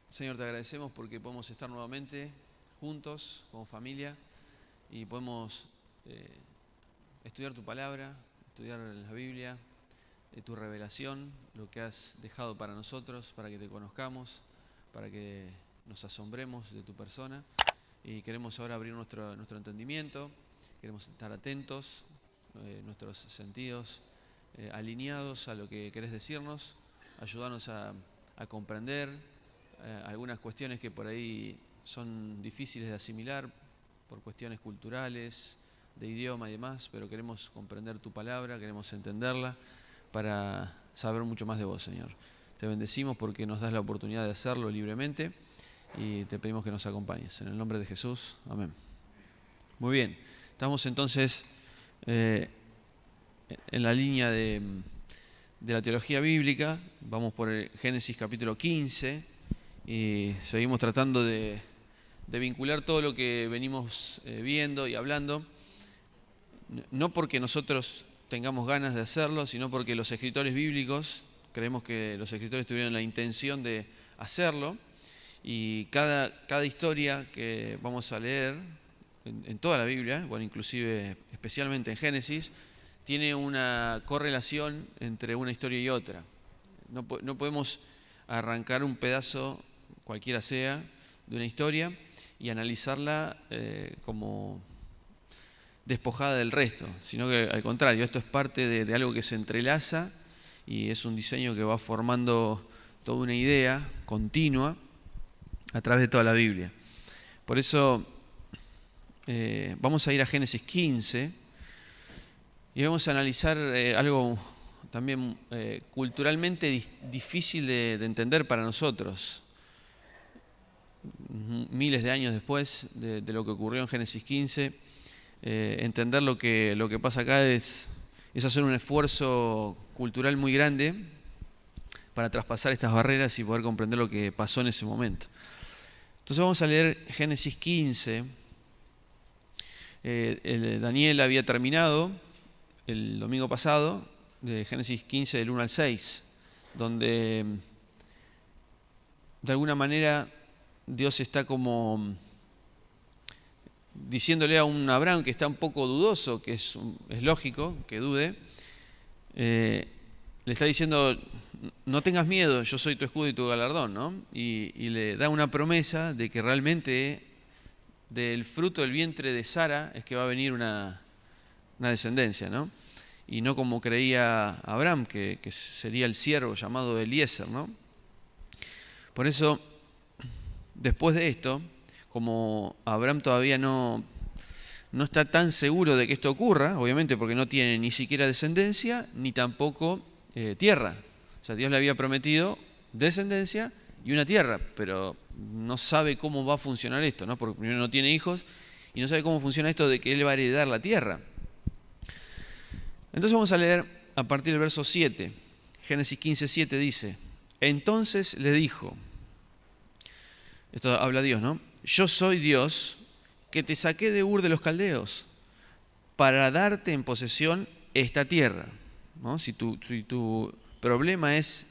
Señor, te agradecemos porque podemos estar nuevamente juntos, como familia, y podemos estudiar tu palabra, estudiar la Biblia, tu revelación, lo que has dejado para nosotros, para que te conozcamos, para que nos asombremos de tu persona. Y queremos ahora abrir nuestro entendimiento, queremos estar atentos, nuestros sentidos alineados a lo que querés decirnos, ayudarnos a comprender algunas cuestiones que por ahí son difíciles de asimilar por cuestiones culturales, de idioma y demás, pero queremos comprender tu palabra, queremos entenderla para saber mucho más de vos, Señor. Te bendecimos porque nos das la oportunidad de hacerlo libremente y te pedimos que nos acompañes. En el nombre de Jesús, amén. Muy bien, estamos entonces en la línea de la teología bíblica. Vamos por el Génesis capítulo 15 y seguimos tratando de vincular todo lo que venimos viendo y hablando, no porque nosotros tengamos ganas de hacerlo, sino porque los escritores bíblicos, creemos que los escritores tuvieron la intención de hacerlo, y cada historia que vamos a leer en toda la Biblia, bueno, inclusive especialmente en Génesis, tiene una correlación entre una historia y otra. No podemos arrancar un pedazo, cualquiera sea, de una historia y analizarla como despojada del resto, sino que al contrario, esto es parte de algo que se entrelaza y es un diseño que va formando toda una idea continua a través de toda la Biblia. Por eso vamos a ir a Génesis 15 y vamos a analizar algo también culturalmente difícil de entender para nosotros. Miles de años después de lo que ocurrió en Génesis 15, entender lo que pasa acá es hacer un esfuerzo cultural muy grande para traspasar estas barreras y poder comprender lo que pasó en ese momento. Entonces vamos a leer Génesis 15. Daniel había terminado el domingo pasado de Génesis 15 del 1 al 6, donde de alguna manera Dios está como diciéndole a un Abraham que está un poco dudoso, que es lógico que dude, le está diciendo: no tengas miedo, yo soy tu escudo y tu galardón, ¿no? Y le da una promesa de que realmente del fruto del vientre de Sara es que va a venir una descendencia, ¿no? Y no como creía Abraham, que sería el siervo llamado Eliezer, ¿no? Por eso, después de esto, como Abraham todavía no está tan seguro de que esto ocurra, obviamente porque no tiene ni siquiera descendencia, ni tampoco tierra. O sea, Dios le había prometido descendencia y una tierra, pero no sabe cómo va a funcionar esto, ¿no? Porque primero no tiene hijos y no sabe cómo funciona esto de que él va a heredar la tierra. Entonces vamos a leer a partir del verso 7. Génesis 15:7 dice: entonces le dijo, esto habla Dios, ¿no? Yo soy Dios que te saqué de Ur de los Caldeos para darte en posesión esta tierra, ¿no? Si tu problema es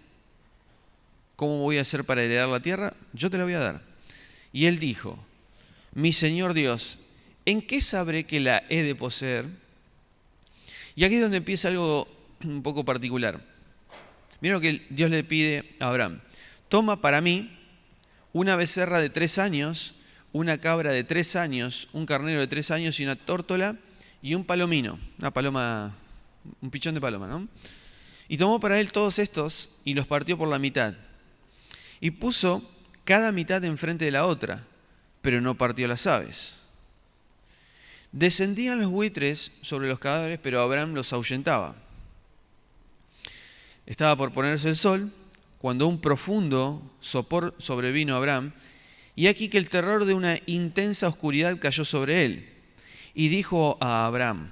¿cómo voy a hacer para heredar la tierra? Yo te la voy a dar. Y él dijo: mi Señor Dios, ¿en qué sabré que la he de poseer? Y aquí es donde empieza algo un poco particular. Miren lo que Dios le pide a Abraham: toma para mí una becerra de 3 años, una cabra de 3 años, un carnero de 3 años y una tórtola y un palomino, una paloma, un pichón de paloma, ¿no? Y tomó para él todos estos y los partió por la mitad. Y puso cada mitad enfrente de la otra, pero no partió las aves. Descendían los buitres sobre los cadáveres, pero Abraham los ahuyentaba. Estaba por ponerse el sol, cuando un profundo sopor sobrevino a Abraham, y aquí que el terror de una intensa oscuridad cayó sobre él. Y dijo a Abraham: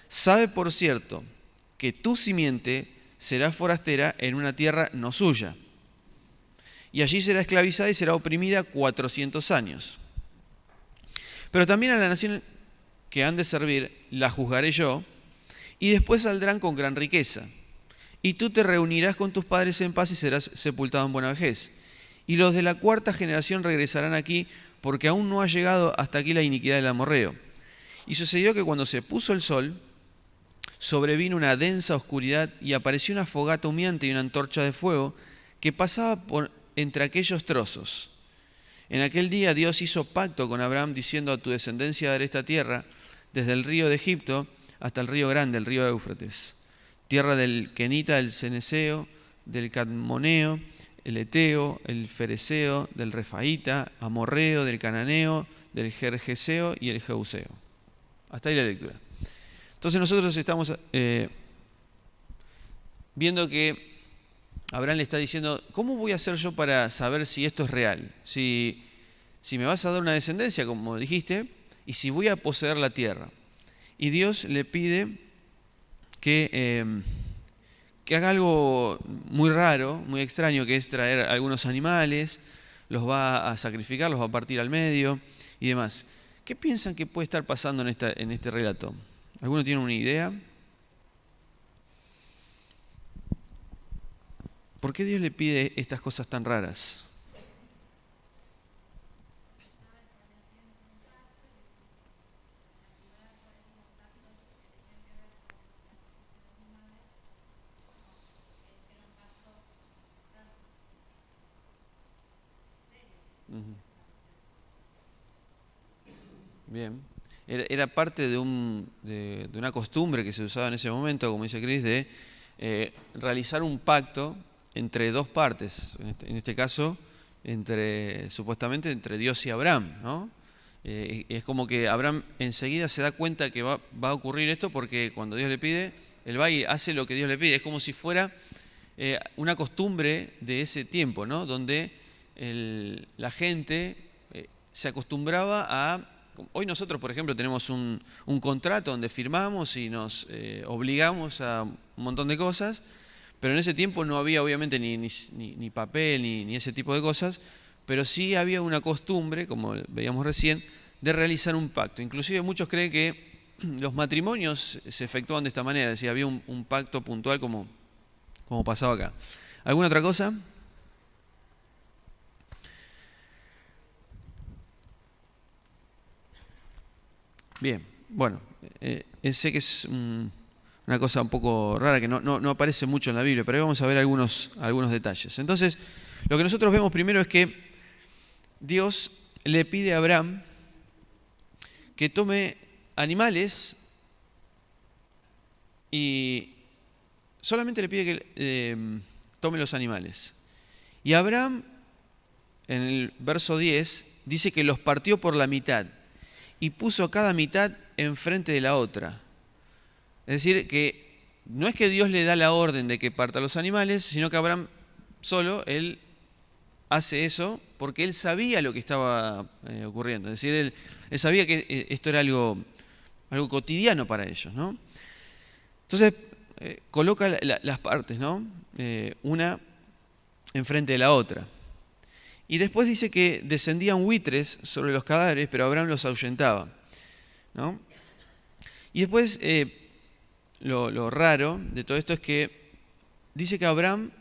sabe por cierto que tu simiente será forastera en una tierra no suya, y allí será esclavizada y será oprimida 400 años. Pero también a la nación que han de servir la juzgaré yo, y después saldrán con gran riqueza. Y tú te reunirás con tus padres en paz y serás sepultado en buena vejez. y los de la cuarta generación regresarán aquí, porque aún no ha llegado hasta aquí la iniquidad del amorreo. Y sucedió que cuando se puso el sol, sobrevino una densa oscuridad y apareció una fogata humeante y una antorcha de fuego que pasaba por entre aquellos trozos. En aquel día Dios hizo pacto con Abraham diciendo: a tu descendencia daré esta tierra, desde el río de Egipto hasta el río grande, el río Éufrates, tierra del Kenita, del Ceneseo, del Cadmoneo, el Eteo, el Fereseo, del Refaíta, Amorreo, del Cananeo, del Gergeseo y el Jeuseo. Hasta ahí la lectura. Entonces nosotros estamos viendo que Abraham le está diciendo: ¿cómo voy a hacer yo para saber si esto es real? Si me vas a dar una descendencia, como dijiste, y si voy a poseer la tierra. Y Dios le pide que haga algo muy raro, muy extraño, que es traer algunos animales, los va a sacrificar, los va a partir al medio y demás. ¿Qué piensan que puede estar pasando en este relato? ¿Alguno tiene una idea? ¿Por qué Dios le pide estas cosas tan raras? Bien. Era parte de una costumbre que se usaba en ese momento, como dice Chris, de realizar un pacto entre dos partes, en este caso, supuestamente entre Dios y Abraham, ¿no? Es como que Abraham enseguida se da cuenta que va a ocurrir esto, porque cuando Dios le pide, él va y hace lo que Dios le pide. Es como si fuera una costumbre de ese tiempo, ¿no? Donde la gente se acostumbraba a... Hoy nosotros, por ejemplo, tenemos un contrato donde firmamos y nos obligamos a un montón de cosas, pero en ese tiempo no había obviamente ni papel ni ese tipo de cosas, pero sí había una costumbre, como veíamos recién, de realizar un pacto. Inclusive muchos creen que los matrimonios se efectuaban de esta manera, es decir, había un pacto puntual como pasaba acá. ¿Alguna otra cosa? Bien, bueno, sé que es una cosa un poco rara que no aparece mucho en la Biblia, pero ahí vamos a ver algunos detalles. Entonces, lo que nosotros vemos primero es que Dios le pide a Abraham que tome animales y solamente le pide que tome los animales. Y Abraham, en el verso 10, dice que los partió por la mitad y puso cada mitad enfrente de la otra. Es decir, que no es que Dios le da la orden de que parta los animales, sino que Abraham solo, él hace eso porque él sabía lo que estaba ocurriendo. Es decir, él sabía que esto era algo cotidiano para ellos, ¿no? Entonces, coloca las partes, ¿no? Una enfrente de la otra. Y después dice que descendían buitres sobre los cadáveres, pero Abraham los ahuyentaba, ¿no? Y después, lo raro de todo esto es que dice que Abraham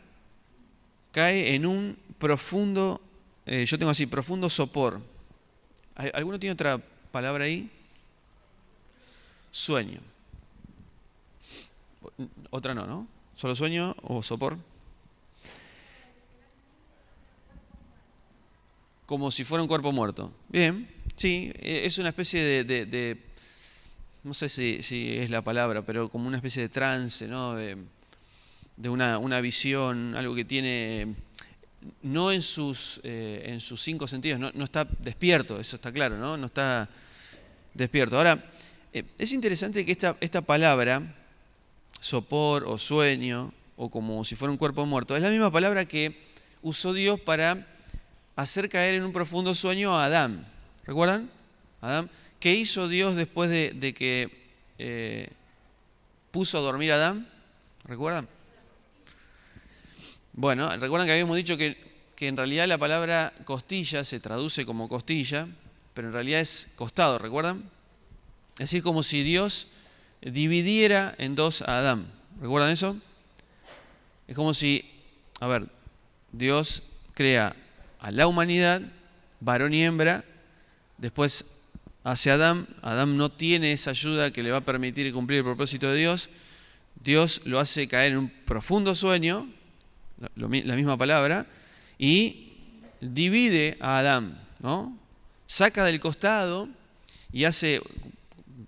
cae en un profundo, yo tengo así, profundo sopor. ¿Alguno tiene otra palabra ahí? Sueño. Otra no. ¿Solo sueño o sopor? Como si fuera un cuerpo muerto. Bien, sí, es una especie de no sé si es la palabra, pero como una especie de trance, ¿no? De una visión, algo que tiene, no en sus 5 sentidos, no está despierto, eso está claro, ¿no? No está despierto. Ahora, es interesante que esta palabra, sopor o sueño, o como si fuera un cuerpo muerto, es la misma palabra que usó Dios para hacer caer en un profundo sueño a Adán. ¿Recuerdan? Adán. ¿Qué hizo Dios después de que puso a dormir a Adán? ¿Recuerdan? Bueno, recuerdan que habíamos dicho que en realidad la palabra costilla se traduce como costilla, pero en realidad es costado, ¿recuerdan? Es decir, como si Dios dividiera en dos a Adán. ¿Recuerdan eso? Es como si, Dios crea a la humanidad, varón y hembra, después hace Adán. Adán no tiene esa ayuda que le va a permitir cumplir el propósito de Dios. Dios lo hace caer en un profundo sueño, la misma palabra, y divide a Adán, ¿no? Saca del costado y hace,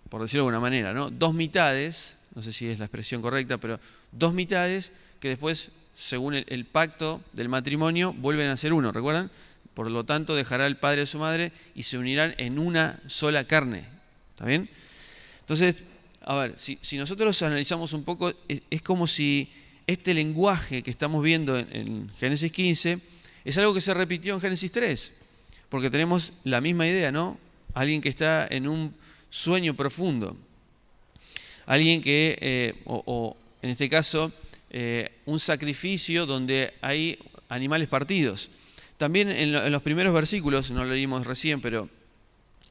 por decirlo de alguna manera, ¿no? Dos mitades, no sé si es la expresión correcta, pero dos mitades que después, según el pacto del matrimonio, vuelven a ser uno, ¿recuerdan? Por lo tanto, dejará el padre de su madre y se unirán en una sola carne. ¿Está bien? Entonces, a ver, si nosotros analizamos un poco, es como si este lenguaje que estamos viendo en Génesis 15 es algo que se repitió en Génesis 3, porque tenemos la misma idea, ¿no? Alguien que está en un sueño profundo, alguien que, o en este caso, un sacrificio donde hay animales partidos. También en los primeros versículos, no lo leímos recién, pero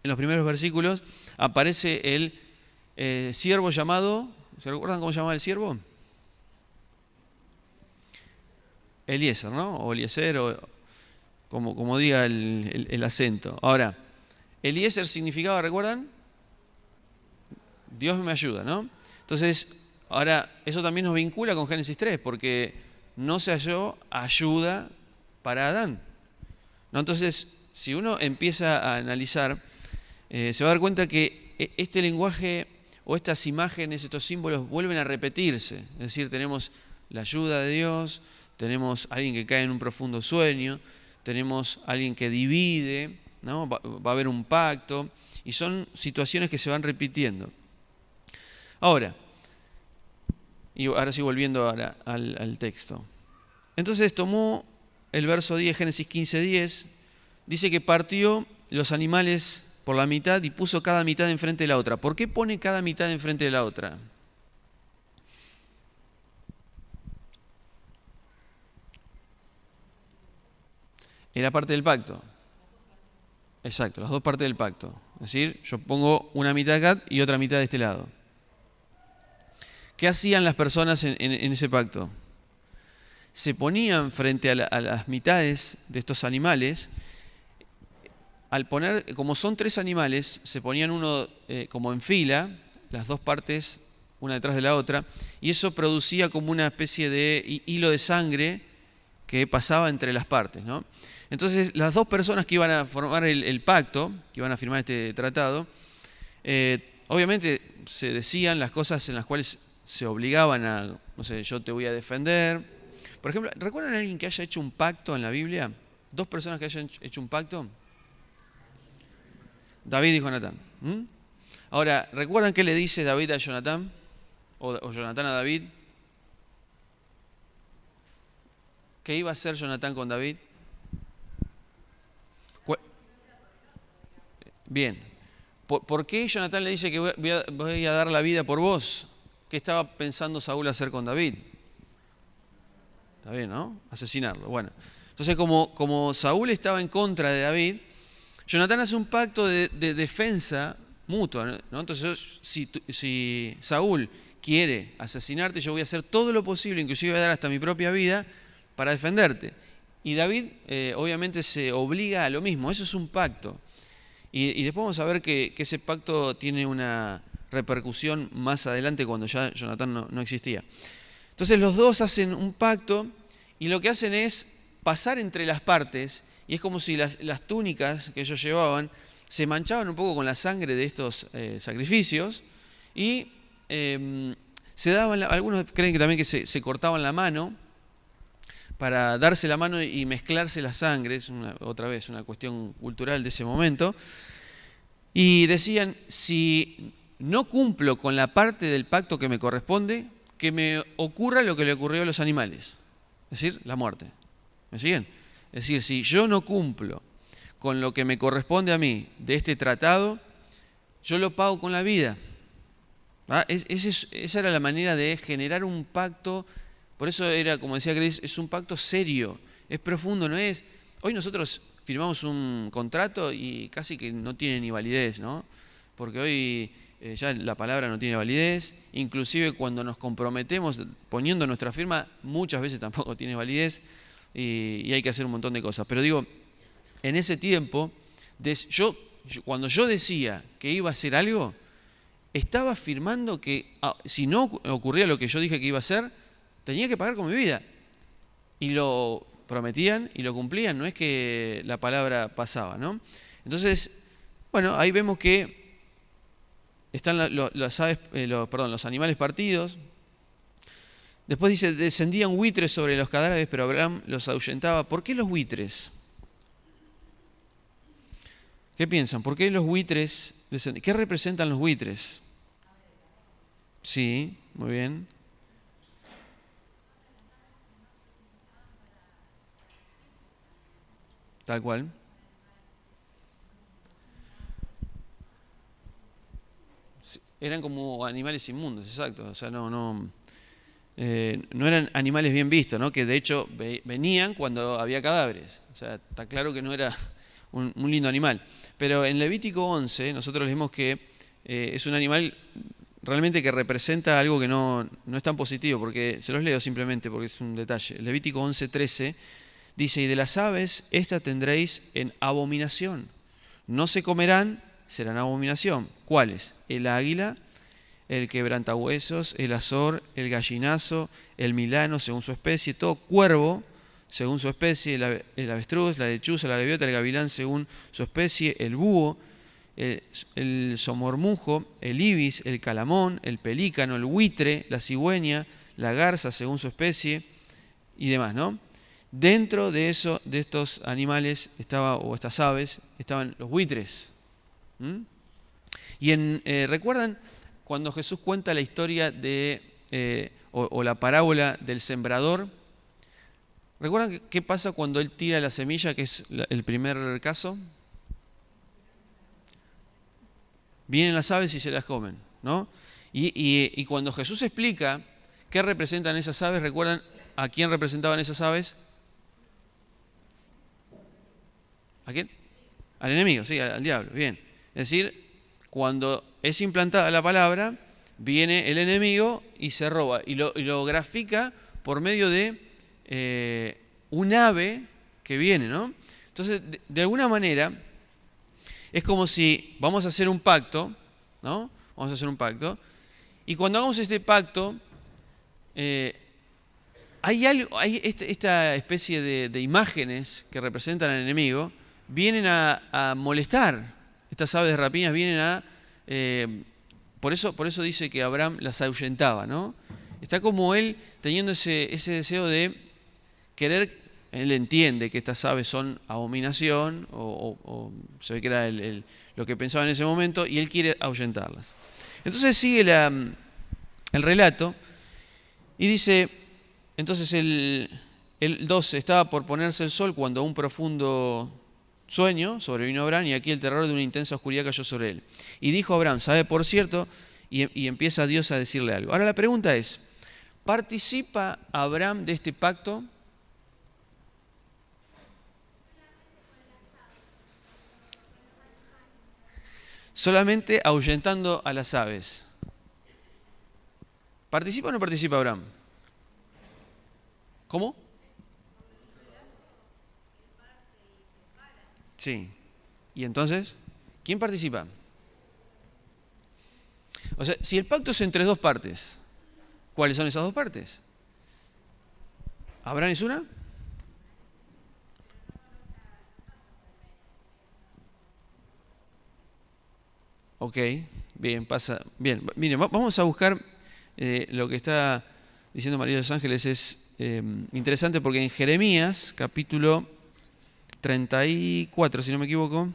en los primeros versículos aparece el siervo llamado, ¿se recuerdan cómo se llamaba el siervo? Eliezer, ¿no? O Eliezer, o como diga el acento. Ahora, Eliezer significaba, ¿recuerdan? Dios me ayuda, ¿no? Entonces, ahora, eso también nos vincula con Génesis 3, porque no se halló ayuda para Adán, ¿no? Entonces, si uno empieza a analizar, se va a dar cuenta que este lenguaje o estas imágenes, estos símbolos vuelven a repetirse. Es decir, tenemos la ayuda de Dios, tenemos a alguien que cae en un profundo sueño, tenemos a alguien que divide, ¿no? Va a haber un pacto, y son situaciones que se van repitiendo. Ahora sí volviendo al texto. Entonces tomó el verso 10, Génesis 15:10, dice que partió los animales por la mitad y puso cada mitad enfrente de la otra. ¿Por qué pone cada mitad enfrente de la otra? Era parte del pacto. Exacto, las dos partes del pacto. Es decir, yo pongo una mitad acá y otra mitad de este lado. ¿Qué hacían las personas en ese pacto? Se ponían frente a las mitades de estos animales. Al poner, como son tres animales, se ponían uno como en fila, las dos partes una detrás de la otra, y eso producía como una especie de hilo de sangre que pasaba entre las partes, ¿no? Entonces, las dos personas que iban a formar el pacto, que iban a firmar este tratado, obviamente se decían las cosas en las cuales se obligaban a, no sé, yo te voy a defender. Por ejemplo, ¿recuerdan a alguien que haya hecho un pacto en la Biblia? ¿Dos personas que hayan hecho un pacto? David y Jonatán. Ahora, ¿recuerdan qué le dice David a Jonatán? O Jonatán a David. ¿Qué iba a hacer Jonatán con David? Bien. ¿Por qué Jonatán le dice que voy a dar la vida por vos? ¿Qué estaba pensando Saúl hacer con David? Está bien, ¿no? Asesinarlo. Bueno. Entonces, como Saúl estaba en contra de David, Jonatán hace un pacto de defensa mutua, ¿no? Entonces, si Saúl quiere asesinarte, yo voy a hacer todo lo posible, inclusive voy a dar hasta mi propia vida, para defenderte. Y David, obviamente, se obliga a lo mismo. Eso es un pacto. Y después vamos a ver que ese pacto tiene una repercusión más adelante cuando ya Jonatán no existía. Entonces, los dos hacen un pacto y lo que hacen es pasar entre las partes, y es como si las túnicas que ellos llevaban se manchaban un poco con la sangre de estos sacrificios, y se daban, algunos creen que también que se cortaban la mano para darse la mano y mezclarse la sangre. Es otra vez una cuestión cultural de ese momento. Y decían, si no cumplo con la parte del pacto que me corresponde, que me ocurra lo que le ocurrió a los animales, es decir, la muerte. ¿Me siguen? Es decir, si yo no cumplo con lo que me corresponde a mí de este tratado, yo lo pago con la vida. Esa era la manera de generar un pacto. Por eso era, como decía Chris, es un pacto serio, es profundo, no es... Hoy nosotros firmamos un contrato y casi que no tiene ni validez, ¿no? Porque hoy ya la palabra no tiene validez, inclusive cuando nos comprometemos poniendo nuestra firma, muchas veces tampoco tiene validez, y hay que hacer un montón de cosas. Pero digo, en ese tiempo, cuando yo decía que iba a hacer algo, estaba afirmando que si no ocurría lo que yo dije que iba a hacer, tenía que pagar con mi vida. Y lo prometían y lo cumplían, no es que la palabra pasaba, ¿no? Entonces, bueno, ahí vemos que están los animales partidos. Después dice, descendían buitres sobre los cadáveres, pero Abraham los ahuyentaba. ¿Por qué los buitres? ¿Qué piensan? ¿Por qué los buitres descendían? ¿Qué representan los buitres? Sí, muy bien. Tal cual. Eran como animales inmundos, exacto. O sea, no eran animales bien vistos, ¿no? Que de hecho venían cuando había cadáveres. O sea, está claro que no era un lindo animal. Pero en Levítico 11 nosotros leemos que es un animal realmente que representa algo que no es tan positivo, porque se los leo simplemente porque es un detalle. Levítico 11:13 dice, y de las aves, esta tendréis en abominación. No se comerán, serán abominación. ¿Cuáles? El águila, el quebrantahuesos, el azor, el gallinazo, el milano, según su especie, todo cuervo, según su especie, el avestruz, la lechuza, la gaviota, el gavilán, según su especie, el búho, el somormujo, el ibis, el calamón, el pelícano, el buitre, la cigüeña, la garza, según su especie, y demás, ¿no? Dentro de estos animales o estas aves estaban los buitres. Y ¿recuerdan cuando Jesús cuenta la historia o la parábola del sembrador? ¿Recuerdan qué pasa cuando él tira la semilla, que es el primer caso? Vienen las aves y se las comen, ¿no? Y cuando Jesús explica qué representan esas aves, ¿recuerdan a quién representaban esas aves? ¿A quién? Al enemigo, sí, al diablo, bien. Es decir, cuando es implantada la palabra, viene el enemigo y se roba. Y lo grafica por medio de un ave que viene, ¿no? Entonces, de alguna manera, es como si vamos a hacer un pacto, ¿no? Vamos a hacer un pacto. Y cuando hagamos este pacto, hay esta especie de imágenes que representan al enemigo, vienen a molestar. Estas aves de rapiñas vienen por eso dice que Abraham las ahuyentaba, ¿no? Está como él teniendo ese deseo de querer, él entiende que estas aves son abominación, o se ve que era lo que pensaba en ese momento, y él quiere ahuyentarlas. Entonces sigue el relato y dice, entonces el 12, estaba por ponerse el sol cuando un profundo sueño sobrevino a Abraham, y aquí el terror de una intensa oscuridad cayó sobre él. Y dijo Abraham, ¿sabe por cierto? Y empieza Dios a decirle algo. Ahora la pregunta es, ¿participa Abraham de este pacto? Solamente ahuyentando a las aves. ¿Participa o no participa Abraham? ¿Cómo? Sí. ¿Y entonces? ¿Quién participa? O sea, si el pacto es entre dos partes, ¿cuáles son esas dos partes? ¿Abraham es una? Ok, bien, pasa. Bien, miren, vamos a buscar lo que está diciendo María de los Ángeles. Es interesante porque en Jeremías, capítulo 34, si no me equivoco,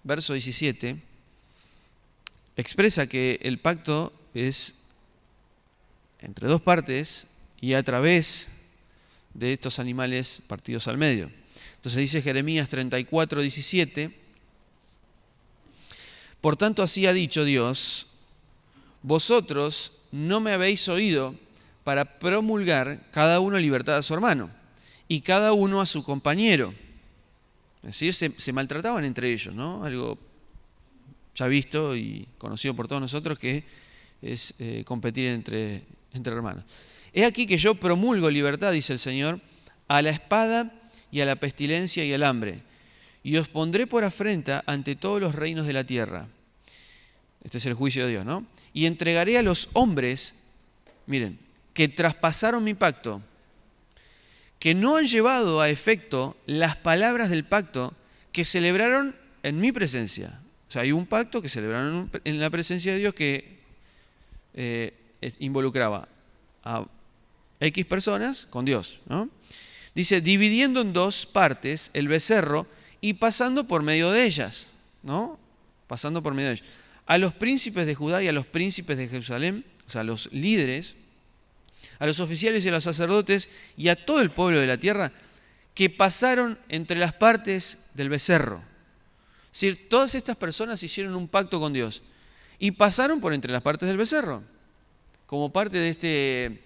verso 17, expresa que el pacto es entre dos partes y a través de estos animales partidos al medio. Entonces dice Jeremías 34, 17, por tanto así ha dicho Dios, vosotros no me habéis oído para promulgar cada uno libertad a su hermano y cada uno a su compañero. Es decir, se maltrataban entre ellos, ¿no? Algo ya visto y conocido por todos nosotros, que es competir entre hermanos. He aquí que yo promulgo libertad, dice el Señor, a la espada y a la pestilencia y al hambre, y os pondré por afrenta ante todos los reinos de la tierra. Este es el juicio de Dios, ¿no? Y entregaré a los hombres, miren, que traspasaron mi pacto, que no han llevado a efecto las palabras del pacto que celebraron en mi presencia. O sea, hay un pacto que celebraron en la presencia de Dios que involucraba a X personas con Dios, ¿no? Dice, dividiendo en dos partes el becerro y pasando por medio de ellas, ¿no? Pasando por medio de ellas. A los príncipes de Judá y a los príncipes de Jerusalén, o sea, a los líderes, a los oficiales y a los sacerdotes y a todo el pueblo de la tierra que pasaron entre las partes del becerro. Es decir, todas estas personas hicieron un pacto con Dios y pasaron por entre las partes del becerro, como parte de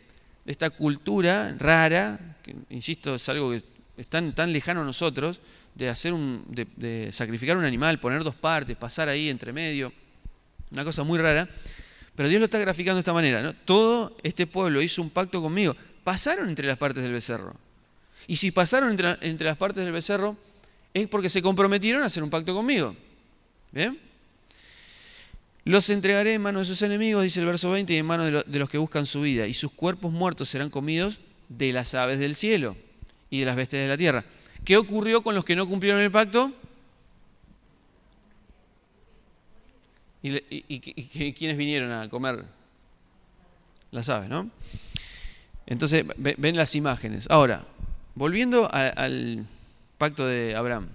esta cultura rara, que insisto, es algo que es tan lejano a nosotros, de sacrificar un animal, poner dos partes, pasar ahí entre medio, una cosa muy rara, pero Dios lo está graficando de esta manera, ¿no? Todo este pueblo hizo un pacto conmigo, pasaron entre las partes del becerro. Y si pasaron entre las partes del becerro, es porque se comprometieron a hacer un pacto conmigo. ¿Bien? Los entregaré en manos de sus enemigos, dice el verso 20, y en manos de los que buscan su vida, y sus cuerpos muertos serán comidos de las aves del cielo y de las bestias de la tierra. ¿Qué ocurrió con los que no cumplieron el pacto? ¿Y quiénes vinieron a comer las aves, no? Entonces, ven las imágenes. Ahora, volviendo al pacto de Abraham.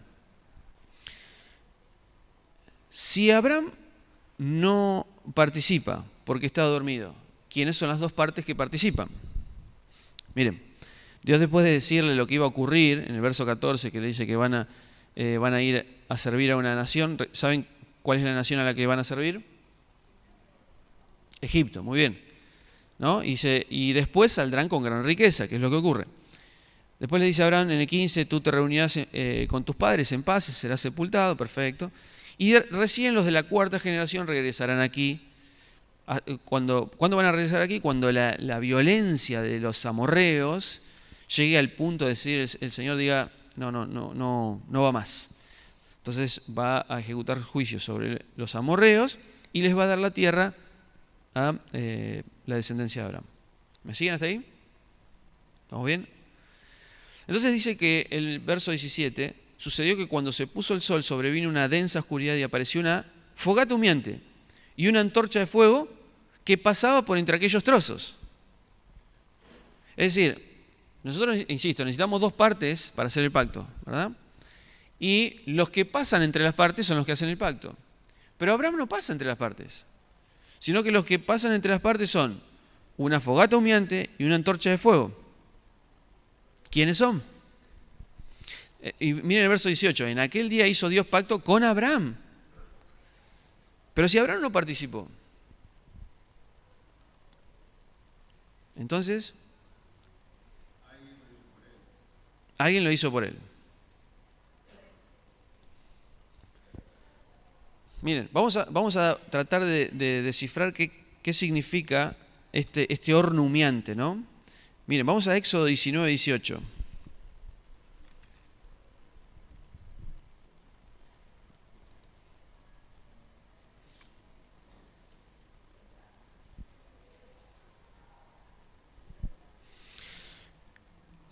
Si Abraham no participa porque está dormido, ¿quiénes son las dos partes que participan? Miren, Dios, después de decirle lo que iba a ocurrir, en el verso 14, que le dice que van a ir a servir a una nación, ¿saben cuál es la nación a la que van a servir? Egipto, muy bien, ¿no? Y después saldrán con gran riqueza, que es lo que ocurre. Después le dice a Abraham en el 15, tú te reunirás con tus padres en paz, serás sepultado, perfecto. Y recién los de la cuarta generación regresarán aquí. ¿Cuándo van a regresar aquí? Cuando la violencia de los amorreos llegue al punto de decir, el Señor diga, no va más. Entonces va a ejecutar juicios sobre los amorreos y les va a dar la tierra a la descendencia de Abraham. ¿Me siguen hasta ahí? ¿Estamos bien? Entonces dice que el verso 17, sucedió que cuando se puso el sol sobrevino una densa oscuridad y apareció una fogata humeante y una antorcha de fuego que pasaba por entre aquellos trozos. Es decir, nosotros, insisto, necesitamos dos partes para hacer el pacto, ¿verdad? Y los que pasan entre las partes son los que hacen el pacto. Pero Abraham no pasa entre las partes, sino que los que pasan entre las partes son una fogata humeante y una antorcha de fuego. ¿Quiénes son? Y miren el verso 18. En aquel día hizo Dios pacto con Abraham. Pero si Abraham no participó, entonces alguien lo hizo por él. Miren, vamos a tratar de descifrar qué significa este horno humeante, ¿no? Miren, vamos a Éxodo 19, 18.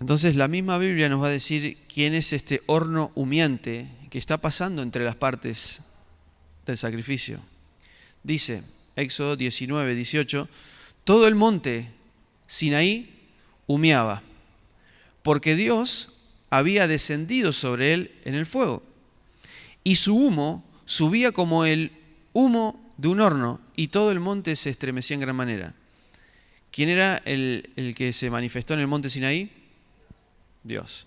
Entonces la misma Biblia nos va a decir quién es este horno humeante que está pasando entre las partes del sacrificio. Dice, Éxodo 19, 18, todo el monte Sinaí humeaba, porque Dios había descendido sobre él en el fuego, y su humo subía como el humo de un horno, y todo el monte se estremecía en gran manera. ¿Quién era el que se manifestó en el monte Sinaí? Dios.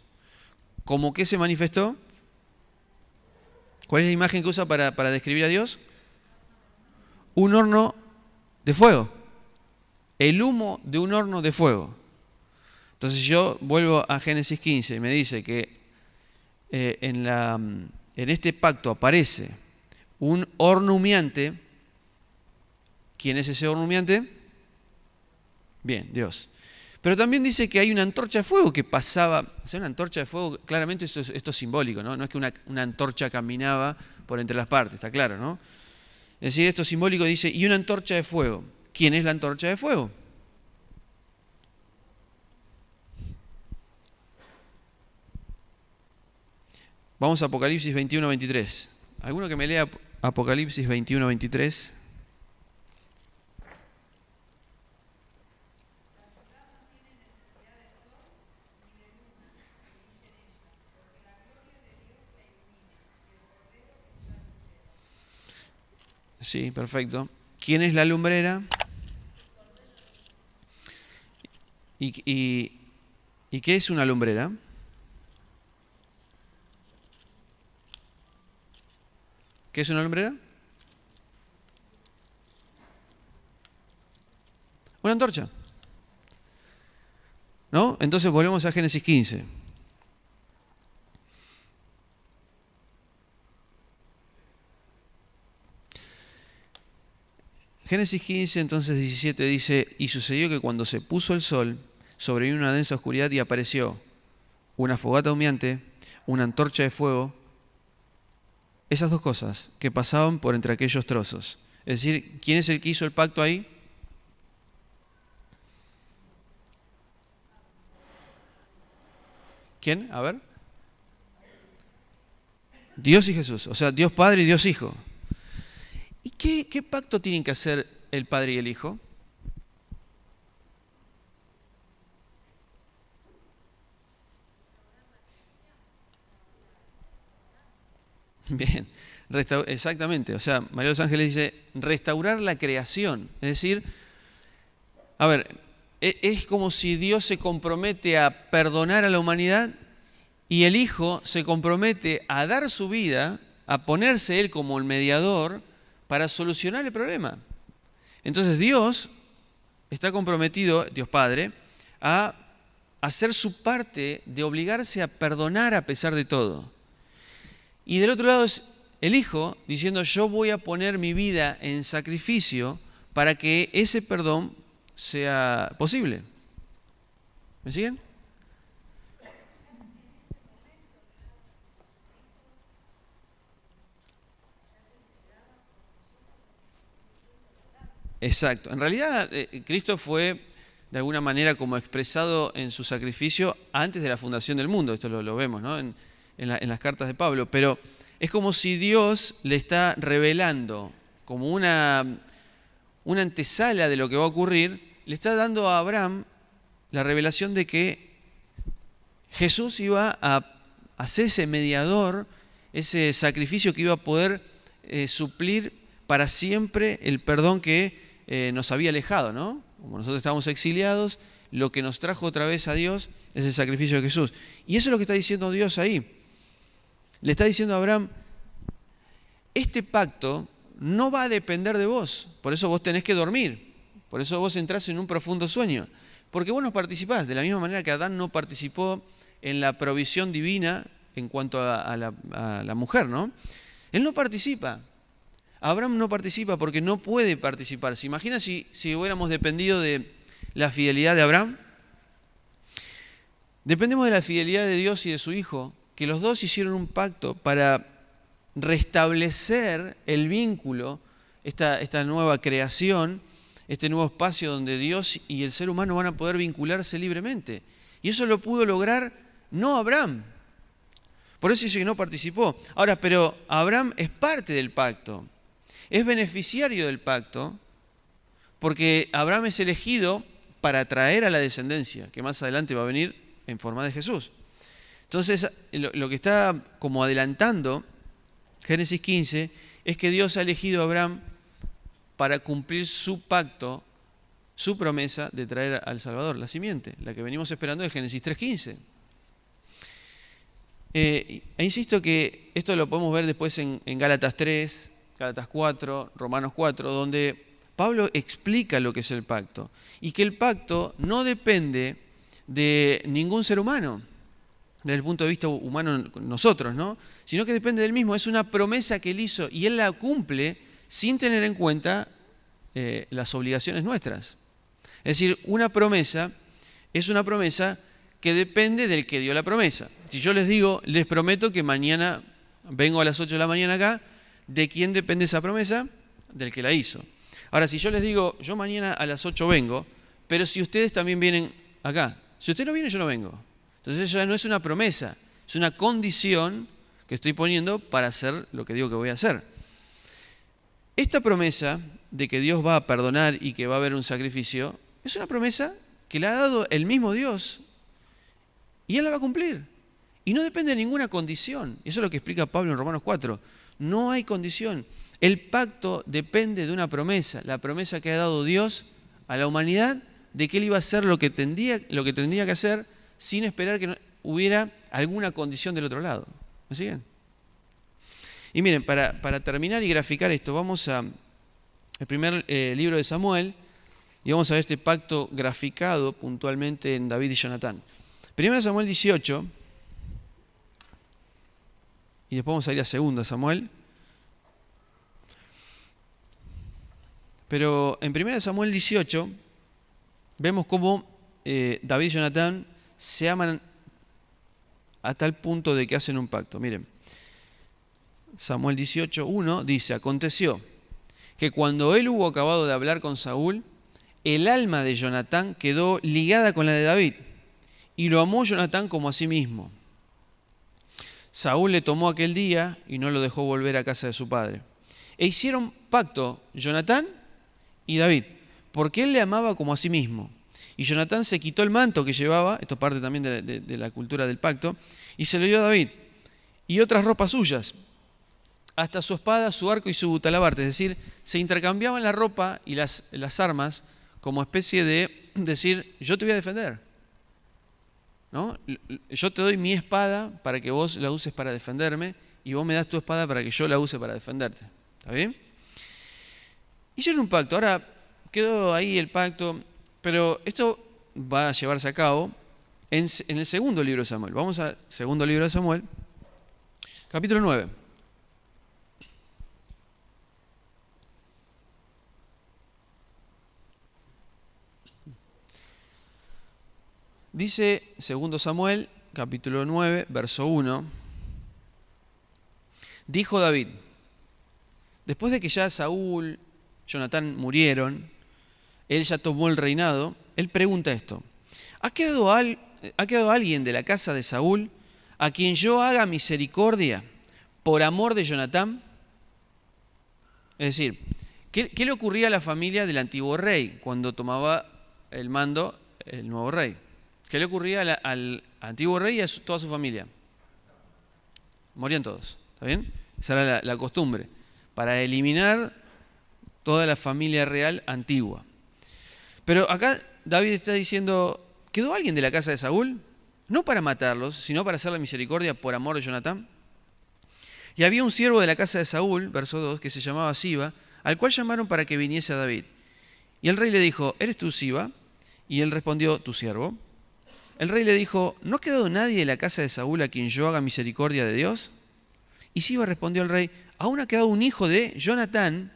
¿Cómo que se manifestó? ¿Cuál es la imagen que usa para describir a Dios? Un horno de fuego. El humo de un horno de fuego. Entonces yo vuelvo a Génesis 15 y me dice que en este pacto aparece un horno humeante. ¿Quién es ese horno humeante? Bien, Dios. Pero también dice que hay una antorcha de fuego que pasaba. O sea, una antorcha de fuego, claramente esto es simbólico, ¿no? No es que una antorcha caminaba por entre las partes, está claro, ¿no? Es decir, esto simbólico dice, y una antorcha de fuego. ¿Quién es la antorcha de fuego? Vamos a Apocalipsis 21, 23. ¿Alguno que me lea Apocalipsis 21, 23? Sí, perfecto. ¿Quién es la lumbrera? ¿Y qué es una lumbrera? ¿Qué es una lumbrera? Una antorcha. ¿No? Entonces volvemos a Génesis 15. Génesis 15, entonces 17 dice, y sucedió que cuando se puso el sol, sobrevino una densa oscuridad y apareció una fogata humeante, una antorcha de fuego, esas dos cosas que pasaban por entre aquellos trozos. Es decir, ¿quién es el que hizo el pacto ahí? ¿Quién? A ver. Dios y Jesús, o sea, Dios Padre y Dios Hijo. ¿Y qué pacto tienen que hacer el Padre y el Hijo? Bien, exactamente. O sea, María de los Ángeles dice restaurar la creación. Es decir, a ver, es como si Dios se compromete a perdonar a la humanidad y el Hijo se compromete a dar su vida, a ponerse Él como el mediador para solucionar el problema. Entonces Dios está comprometido, Dios Padre, a hacer su parte de obligarse a perdonar a pesar de todo. Y del otro lado es el Hijo diciendo, yo voy a poner mi vida en sacrificio para que ese perdón sea posible. ¿Me siguen? Exacto. En realidad, Cristo fue de alguna manera como expresado en su sacrificio antes de la fundación del mundo. Esto lo vemos, ¿no? en las cartas de Pablo. Pero es como si Dios le está revelando como una antesala de lo que va a ocurrir, le está dando a Abraham la revelación de que Jesús iba a hacer ese mediador, ese sacrificio que iba a poder suplir para siempre el perdón que nos había alejado, ¿no? Como nosotros estábamos exiliados, lo que nos trajo otra vez a Dios es el sacrificio de Jesús. Y eso es lo que está diciendo Dios ahí. Le está diciendo a Abraham, este pacto no va a depender de vos, por eso vos tenés que dormir, por eso vos entrás en un profundo sueño, porque vos no participás, de la misma manera que Adán no participó en la provisión divina en cuanto a la mujer, ¿no? Él no participa. Abraham no participa porque no puede participar. ¿Se imagina si hubiéramos dependido de la fidelidad de Abraham? Dependemos de la fidelidad de Dios y de su Hijo, que los dos hicieron un pacto para restablecer el vínculo, esta nueva creación, este nuevo espacio donde Dios y el ser humano van a poder vincularse libremente. Y eso lo pudo lograr no Abraham. Por eso dice que no participó. Ahora, pero Abraham es parte del pacto. Es beneficiario del pacto porque Abraham es elegido para atraer a la descendencia, que más adelante va a venir en forma de Jesús. Entonces, lo que está como adelantando Génesis 15 es que Dios ha elegido a Abraham para cumplir su pacto, su promesa de traer al Salvador, la simiente, la que venimos esperando de Génesis 3:15. Insisto que esto lo podemos ver después en Gálatas 3, Gálatas 4, Romanos 4, donde Pablo explica lo que es el pacto y que el pacto no depende de ningún ser humano, desde el punto de vista humano nosotros, ¿no? Sino que depende del mismo, es una promesa que él hizo y él la cumple sin tener en cuenta las obligaciones nuestras. Es decir, una promesa es una promesa que depende del que dio la promesa. Si yo les digo, les prometo que mañana vengo a las 8 de la mañana acá, ¿de quién depende esa promesa? Del que la hizo. Ahora, si yo les digo, yo mañana a las 8 vengo, pero si ustedes también vienen acá, si usted no viene, yo no vengo. Entonces eso ya no es una promesa, es una condición que estoy poniendo para hacer lo que digo que voy a hacer. Esta promesa de que Dios va a perdonar y que va a haber un sacrificio, es una promesa que le ha dado el mismo Dios y Él la va a cumplir. Y no depende de ninguna condición. Eso es lo que explica Pablo en Romanos 4. No hay condición. El pacto depende de una promesa, la promesa que ha dado Dios a la humanidad de que Él iba a hacer lo que tendría que hacer sin esperar que hubiera alguna condición del otro lado. ¿Me siguen? Y miren, para terminar y graficar esto, vamos al primer libro de Samuel y vamos a ver este pacto graficado puntualmente en David y Jonatán. 1 Samuel 18, y después vamos a ir a 2 Samuel. Pero en 1 Samuel 18 vemos cómo David y Jonatán se aman a tal punto de que hacen un pacto. Miren, Samuel 18:1 dice, aconteció que cuando él hubo acabado de hablar con Saúl, el alma de Jonatán quedó ligada con la de David, y lo amó Jonatán como a sí mismo. Saúl le tomó aquel día y no lo dejó volver a casa de su padre. E hicieron pacto Jonatán y David, porque él le amaba como a sí mismo. Y Jonatán se quitó el manto que llevaba, esto parte también de la cultura del pacto, y se lo dio a David, y otras ropas suyas, hasta su espada, su arco y su talabarte. Es decir, se intercambiaban la ropa y las armas como especie de decir, yo te voy a defender, ¿no? Yo te doy mi espada para que vos la uses para defenderme, y vos me das tu espada para que yo la use para defenderte. ¿Está bien? Hicieron un pacto. Ahora quedó ahí el pacto, pero esto va a llevarse a cabo en el segundo libro de Samuel. Vamos al segundo libro de Samuel, capítulo 9. Dice 2 Samuel, capítulo 9, verso 1. Dijo David, después de que ya Saúl, Jonatán murieron, él ya tomó el reinado, él pregunta esto, ¿ha quedado alguien de la casa de Saúl a quien yo haga misericordia por amor de Jonatán? Es decir, ¿qué le ocurría a la familia del antiguo rey cuando tomaba el mando el nuevo rey? ¿Qué le ocurría al antiguo rey y a toda su familia? Morían todos, ¿está bien? Esa era la costumbre, para eliminar toda la familia real antigua. Pero acá David está diciendo, ¿quedó alguien de la casa de Saúl? No para matarlos, sino para hacer la misericordia por amor de Jonatán. Y había un siervo de la casa de Saúl, verso 2, que se llamaba Siba, al cual llamaron para que viniese a David. Y el rey le dijo, ¿eres tú Siba? Y él respondió, tu siervo. El rey le dijo, ¿no ha quedado nadie de la casa de Saúl a quien yo haga misericordia de Dios? Y Siba respondió al rey, aún ha quedado un hijo de Jonatán,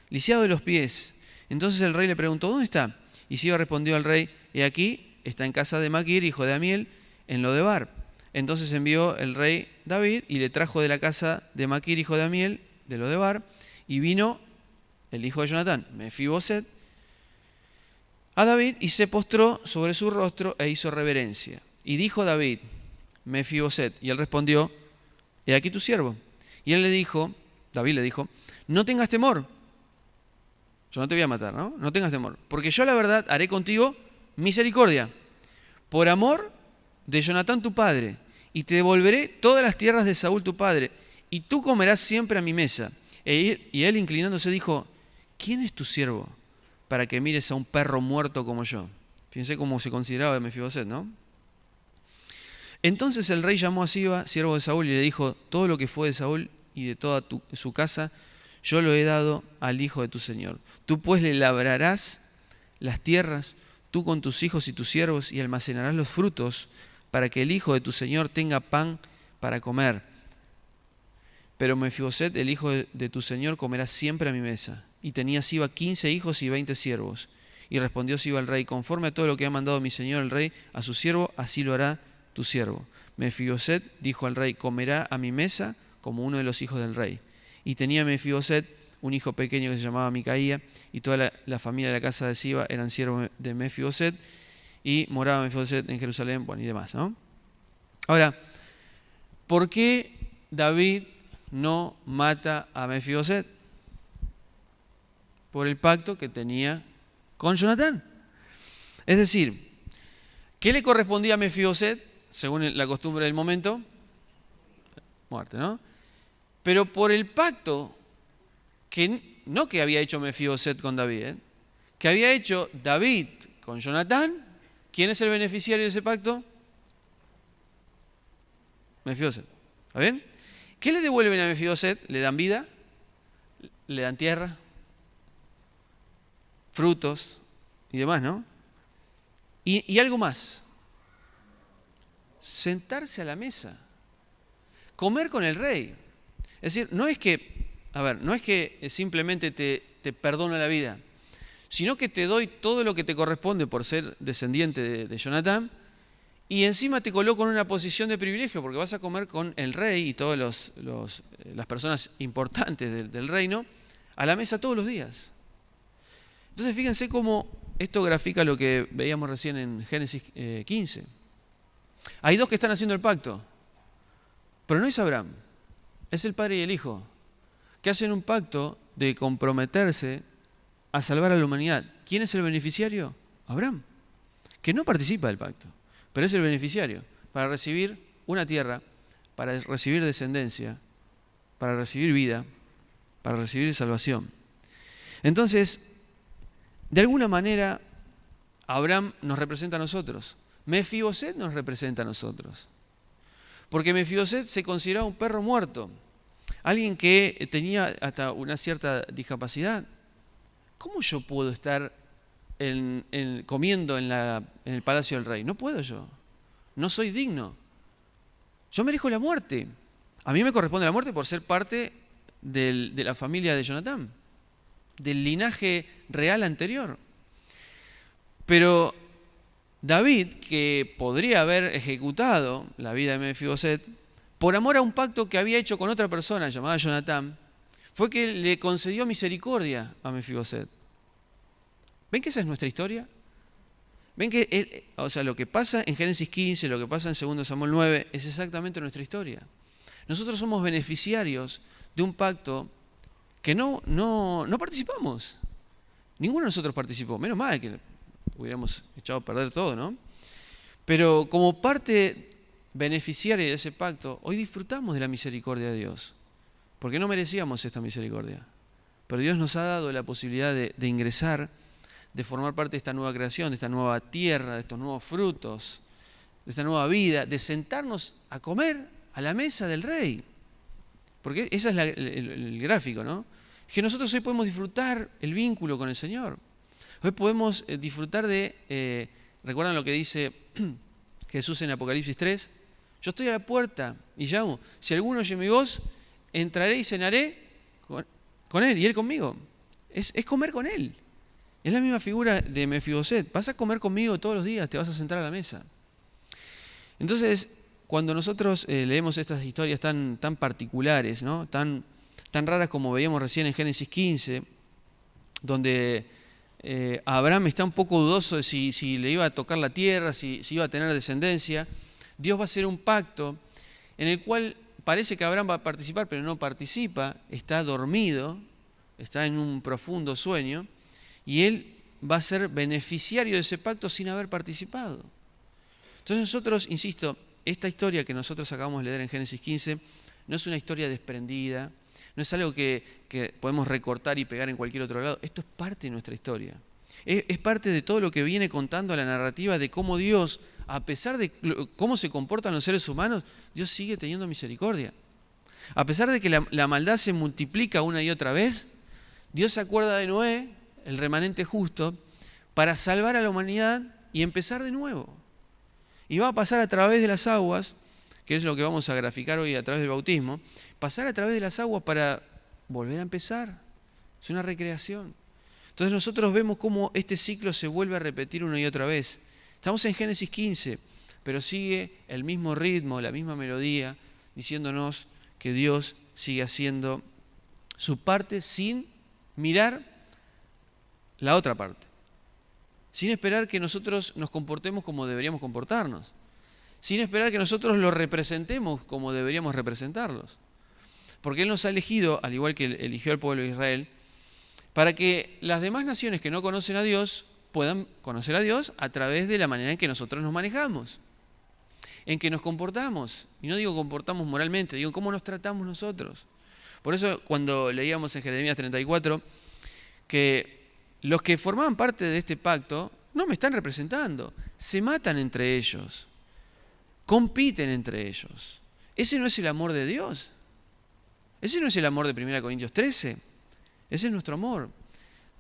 lisiado de los pies. Entonces el rey le preguntó, ¿dónde está? Y Siba respondió al rey, he aquí, está en casa de Maquir, hijo de Amiel, en Lodebar. Entonces envió el rey David y le trajo de la casa de Maquir, hijo de Amiel, de Lodebar, y vino el hijo de Jonatán, Mefiboset, a David y se postró sobre su rostro e hizo reverencia. Y dijo David, Mefiboset, y él respondió, he aquí tu siervo. Y él le dijo, David le dijo, no tengas temor, yo no te voy a matar, ¿no? No tengas temor, porque yo la verdad haré contigo misericordia, por amor de Jonatán tu padre, y te devolveré todas las tierras de Saúl tu padre, y tú comerás siempre a mi mesa. Y él inclinándose dijo, ¿quién es tu siervo para que mires a un perro muerto como yo? Fíjense cómo se consideraba Mefiboset, ¿no? Entonces el rey llamó a Siba, siervo de Saúl, y le dijo, todo lo que fue de Saúl y de toda su casa, yo lo he dado al hijo de tu señor. Tú pues le labrarás las tierras, tú con tus hijos y tus siervos, y almacenarás los frutos, para que el hijo de tu señor tenga pan para comer. Pero Mefiboset, el hijo de tu señor, comerá siempre a mi mesa. Y tenía Siba 15 hijos y 20 siervos. Y respondió Siba al rey: conforme a todo lo que ha mandado mi señor el rey a su siervo, así lo hará tu siervo. Mefiboset dijo al rey: comerá a mi mesa como uno de los hijos del rey. Y tenía Mefiboset un hijo pequeño que se llamaba Micaía, y toda la familia de la casa de Siba eran siervos de Mefiboset, y moraba Mefiboset en Jerusalén, bueno, y demás, ¿no? Ahora, ¿por qué David no mata a Mefiboset? Por el pacto que tenía con Jonatán. Es decir, ¿qué le correspondía a Mefiboset, según la costumbre del momento? Muerte, ¿no? Pero por el pacto no que había hecho Mefiboset con David, que había hecho David con Jonatán. ¿Quién es el beneficiario de ese pacto? Mefiboset. ¿Está bien? ¿Qué le devuelven a Mefiboset? ¿Le dan vida? ¿Le dan tierra? Frutos y demás, ¿no? Y algo más. Sentarse a la mesa. Comer con el rey. Es decir, no es que simplemente te perdono la vida, sino que te doy todo lo que te corresponde por ser descendiente de Jonatán, y encima te coloco en una posición de privilegio, porque vas a comer con el rey y todas las personas importantes del reino a la mesa todos los días. Entonces fíjense cómo esto grafica lo que veíamos recién en Génesis 15. Hay dos que están haciendo el pacto, pero no es Abraham, es el padre y el hijo, que hacen un pacto de comprometerse a salvar a la humanidad. ¿Quién es el beneficiario? Abraham, que no participa del pacto, pero es el beneficiario para recibir una tierra, para recibir descendencia, para recibir vida, para recibir salvación. Entonces, de alguna manera, Abraham nos representa a nosotros. Mefiboset nos representa a nosotros. Porque Mefiboset se consideraba un perro muerto, alguien que tenía hasta una cierta discapacidad. ¿Cómo yo puedo estar comiendo en el palacio del rey? No puedo yo. No soy digno. Yo merezco la muerte. A mí me corresponde la muerte por ser parte de la familia de Jonatán, del linaje real anterior. Pero David, que podría haber ejecutado la vida de Mefiboset, por amor a un pacto que había hecho con otra persona llamada Jonatán, fue que le concedió misericordia a Mefiboset. ¿Ven que esa es nuestra historia? ¿Ven que lo que pasa en Génesis 15, lo que pasa en 2 Samuel 9, es exactamente nuestra historia? Nosotros somos beneficiarios de un pacto que no participamos. Ninguno de nosotros participó. Menos mal que hubiéramos echado a perder todo, ¿no? Pero como parte beneficiaria de ese pacto, hoy disfrutamos de la misericordia de Dios. Porque no merecíamos esta misericordia. Pero Dios nos ha dado la posibilidad de ingresar, de formar parte de esta nueva creación, de esta nueva tierra, de estos nuevos frutos, de esta nueva vida, de sentarnos a comer a la mesa del rey. Porque ese es el gráfico, ¿no? Que nosotros hoy podemos disfrutar el vínculo con el Señor. Hoy podemos disfrutar ¿recuerdan lo que dice Jesús en Apocalipsis 3? Yo estoy a la puerta y llamo. Si alguno oye mi voz, entraré y cenaré con él y él conmigo. Es comer con él. Es la misma figura de Mefiboset. Vas a comer conmigo todos los días, te vas a sentar a la mesa. Entonces, cuando nosotros leemos estas historias tan particulares, ¿no? tan raras como veíamos recién en Génesis 15, donde Abraham está un poco dudoso de si le iba a tocar la tierra, si iba a tener descendencia, Dios va a hacer un pacto en el cual parece que Abraham va a participar, pero no participa, está dormido, está en un profundo sueño, y él va a ser beneficiario de ese pacto sin haber participado. Entonces nosotros, insisto, esta historia que nosotros acabamos de leer en Génesis 15 no es una historia desprendida, no es algo que podemos recortar y pegar en cualquier otro lado. Esto es parte de nuestra historia. Es parte de todo lo que viene contando la narrativa de cómo Dios, a pesar de cómo se comportan los seres humanos, Dios sigue teniendo misericordia. A pesar de que la maldad se multiplica una y otra vez, Dios se acuerda de Noé, el remanente justo, para salvar a la humanidad y empezar de nuevo. Y va a pasar a través de las aguas, que es lo que vamos a graficar hoy a través del bautismo, pasar a través de las aguas para volver a empezar. Es una recreación. Entonces nosotros vemos cómo este ciclo se vuelve a repetir una y otra vez. Estamos en Génesis 15, pero sigue el mismo ritmo, la misma melodía, diciéndonos que Dios sigue haciendo su parte sin mirar la otra parte, sin esperar que nosotros nos comportemos como deberíamos comportarnos, sin esperar que nosotros lo representemos como deberíamos representarlos. Porque Él nos ha elegido, al igual que eligió al pueblo de Israel, para que las demás naciones que no conocen a Dios puedan conocer a Dios a través de la manera en que nosotros nos manejamos, en que nos comportamos. Y no digo comportamos moralmente, digo cómo nos tratamos nosotros. Por eso cuando leíamos en Jeremías 34 que los que formaban parte de este pacto no me están representando, se matan entre ellos, compiten entre ellos. ¿Ese no es el amor de Dios? ¿Ese no es el amor de 1 Corintios 13? Ese es nuestro amor,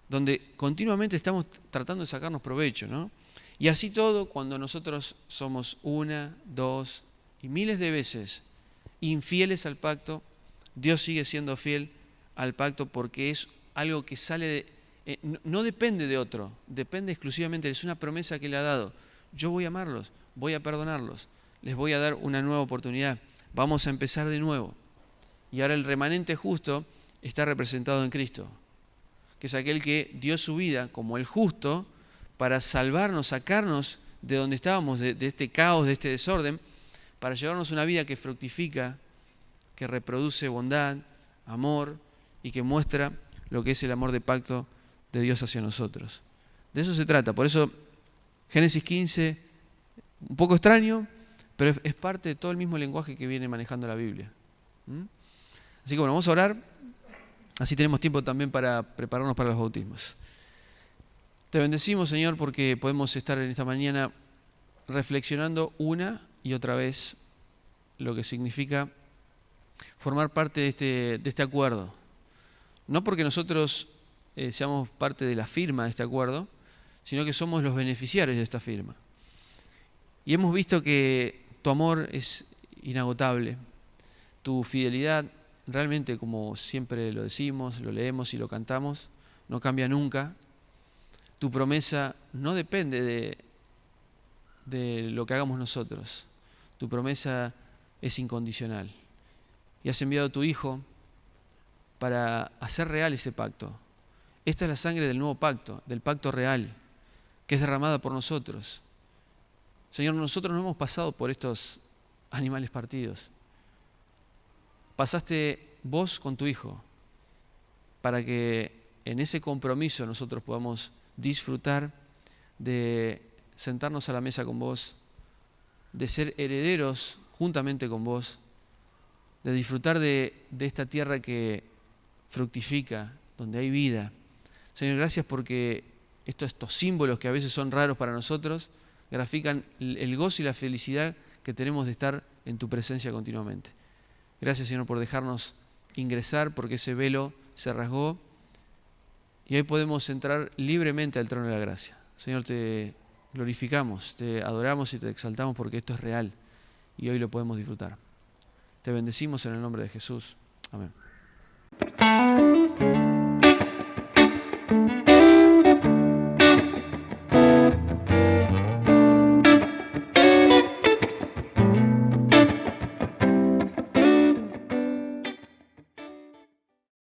donde continuamente estamos tratando de sacarnos provecho, ¿no? Y así todo, cuando nosotros somos una, dos y miles de veces infieles al pacto, Dios sigue siendo fiel al pacto porque es algo que sale de... no depende de otro, depende exclusivamente, es una promesa que Él ha dado. Yo voy a amarlos, voy a perdonarlos, les voy a dar una nueva oportunidad, vamos a empezar de nuevo. Y ahora el remanente justo está representado en Cristo, que es aquel que dio su vida como el justo para salvarnos, sacarnos de donde estábamos, de este caos, de este desorden, para llevarnos una vida que fructifica, que reproduce bondad, amor y que muestra lo que es el amor de pacto de Dios hacia nosotros. De eso se trata. Por eso Génesis 15, un poco extraño, pero es parte de todo el mismo lenguaje que viene manejando la Biblia. Así que bueno, vamos a orar. Así tenemos tiempo también para prepararnos para los bautismos. Te bendecimos, Señor, porque podemos estar en esta mañana reflexionando una y otra vez lo que significa formar parte de este acuerdo. No porque nosotros seamos parte de la firma de este acuerdo, sino que somos los beneficiarios de esta firma. Y hemos visto que tu amor es inagotable, tu fidelidad realmente, como siempre lo decimos, lo leemos y lo cantamos, no cambia nunca. Tu promesa no depende de lo que hagamos nosotros. Tu promesa es incondicional. Y has enviado a tu Hijo para hacer real ese pacto. Esta es la sangre del nuevo pacto, del pacto real, que es derramada por nosotros. Señor, nosotros no hemos pasado por estos animales partidos. Pasaste vos con tu Hijo para que en ese compromiso nosotros podamos disfrutar de sentarnos a la mesa con vos, de ser herederos juntamente con vos, de disfrutar de esta tierra que fructifica, donde hay vida. Señor, gracias porque estos símbolos que a veces son raros para nosotros, grafican el gozo y la felicidad que tenemos de estar en tu presencia continuamente. Gracias, Señor, por dejarnos ingresar, porque ese velo se rasgó y hoy podemos entrar libremente al trono de la gracia. Señor, te glorificamos, te adoramos y te exaltamos porque esto es real y hoy lo podemos disfrutar. Te bendecimos en el nombre de Jesús. Amén.